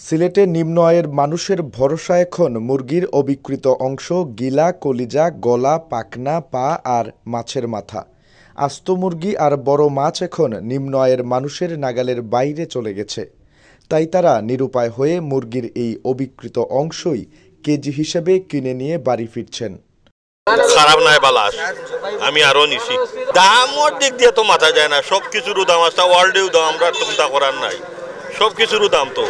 সিলেটে নিম্ন আয়ের মানুষের ভরসা এখন মুরগির অবিকৃত অংশ, গিলা, কলিজা, গলা, পাখনা, পা আর মাছের মাথা। আস্ত মুরগি আর বড় মাছ এখন নিম্ন আয়ের মানুষের নাগালের বাইরে চলে গেছে। তাই তারা নিরুপায় হয়ে মুরগির এই অবিকৃত অংশই কেজি হিসেবে কিনে নিয়ে বাড়ি ফিরছেন। খারাপ নাই বালাস, আমি আরো নিছি। দামর দিক দিয়ে তো মাথা যায় না, সবকিছুর দাম আছে, ওয়ার্ল্ডেও দাম, আমরা চিন্তা করার নাই, সবকিছুর দাম তো।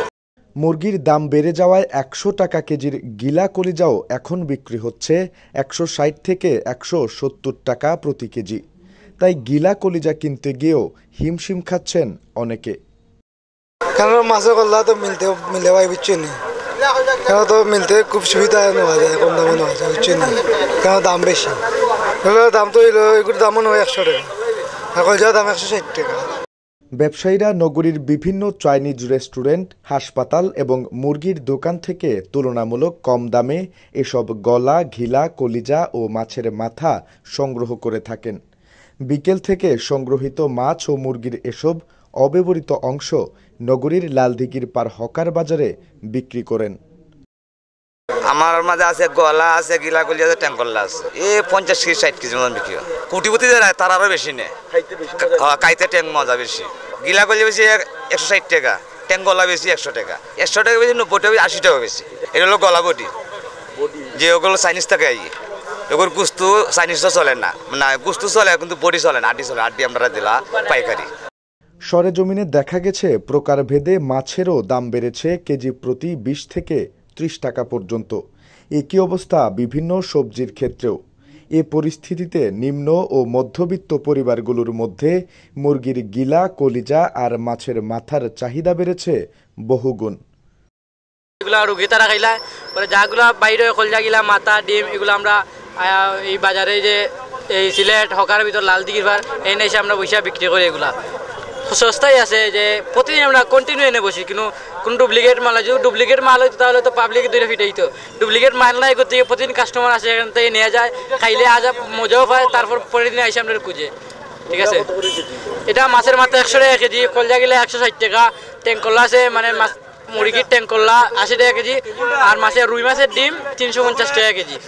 মুরগির দাম বেড়ে যাওয়ায় ১০০ টাকা কেজির গিলা কলিজাও এখন বিক্রি হচ্ছে ১৬০ থেকে ১৭০ টাকা প্রতি কেজি। তাই গিলা কলিজা কিনতে গিয়েও হিমশিম খাচ্ছেন অনেকে। কারণ মাছের কল্লা তো মিলে পাই বুঝছেন, কেন তো মিলতে খুব সুবিধা নেওয়া যায়, কম দামে নেওয়া যায় বুঝছেন, কেন দাম বেশি। দাম তো এগুলোর দামও নয় ১০০ টাকা, এখন যা দাম ১৬০ টাকা। ব্যবসায়ীরা নগরীর বিভিন্ন চাইনিজ রেস্টুরেন্ট, হাসপাতাল এবং মুরগির দোকান থেকে তুলনামূলক কম দামে এসব গলা, ঘিলা, কলিজা ও মাছের মাথা সংগ্রহ করে থাকেন। বিকেল থেকে সংগ্রহিত মাছ ও মুরগির এসব অব্যবহৃত অংশ নগরীর লালদিঘির পার হকার বাজারে বিক্রি করেন। আমার মাঝে আছে গলা আছে, গিলা কলিজা আছে, ট্যাঙ্কল্লা আছে, ৫০ কেজি ৬০ কেজি মতন বিক্রি হয়। কোটিপতি যারা তার আরো বেশি নেয়, কাইতে ট্যাঙ্ক মজা বেশি। গিলা কলিজা বেশি ১৬০ টাকা, ট্যাঙ্কল্লা বেশি ১০০ টাকা, ১০০ টাকা বেশি, ৯০ টাকা, ৮০ টাকা বেশি। এটা হলো গলা বডি, যে ওগুলো চাইনিজ থাকে। ওগুলো গুস্তু চাইনিজ তো চলে না, গুস্তু চলে কিন্তু বডি চলে না, আড্ডি চলে। আড্ডি আমরা দিলা পাইকারি। সরেজমিনে দেখা গেছে প্রকারভেদে মাছেরও দাম বেড়েছে কেজি প্রতি ২০ থেকে ৩০ টাকা পর্যন্ত। একই অবস্থা বিভিন্ন সবজির ক্ষেত্রেও। এ পরিস্থিতিতে নিম্ন ও মধ্যবিত্ত পরিবারগুলোর মধ্যে মুরগির গিলা, কলিজা আর মাছের মাথার চাহিদা বেড়েছে বহুগুণ। এগুলা রুগী তারা খাইলা পরে যাগুলা বাইরে কলিজা, গিলা, মাথা, ডিম এগুলো আমরা এই বাজারে যে এই সিলেট হকার ভিতর লালদিঘির ভার এনে এসে আমরা বসে বিক্রি করি। এগুলা সস্তাই আছে, যে প্রতিদিন আমরা কন্টিনিউ এনে বসি। কিন্তু কোন ডুপ্লিকেট মাল আছে, ডুপ্লিকেট মাল হইতো তাহলে তো পাবলিক দূরে ফিটাইতো। ডুপ্লিকেট মাল নাই করতে প্রতিদিন কাস্টমার আসে, এখান থেকে নিয়ে যায়, খাইলে আজ মজাও পায়, তারপর পরের দিন এসে আমরা খুঁজে। ঠিক আছে, এটা মাছের মাথা ১০০ টাকা কেজি, কলজা গিলা ১৬০ টাকা, ট্যাঙ্কল্লা আছে মানে মাছ মুরগির ট্যাঙ্কল্লা ৮০ টাকা কেজি, আর মাছের রুই মাছের ডিম ৩৫০ টাকা কেজি।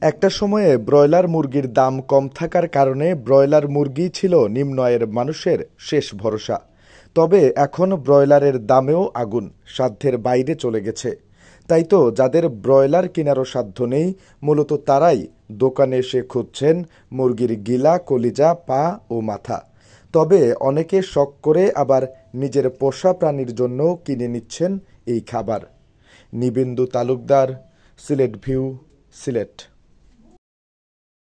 একটা সময়ে ব্রয়লার মুরগির দাম কম থাকার কারণে ব্রয়লার মুরগি ছিল নিম্ন আয়ের মানুষের শেষ ভরসা। তবে এখন ব্রয়লারের দামেও আগুন, সাধ্যের বাইরে চলে গেছে। তাই তো যাদের ব্রয়লার কেনারও সাধ্য নেই, মূলত তারাই দোকানে এসে খুঁজছেন মুরগির গিলা, কলিজা, পা ও মাথা। তবে অনেকে শখ করে আবার নিজের পোষা প্রাণীর জন্য কিনে নিচ্ছেন এই খাবার। নিবেন্দু তালুকদার, সিলেট ভিউ, সিলেট।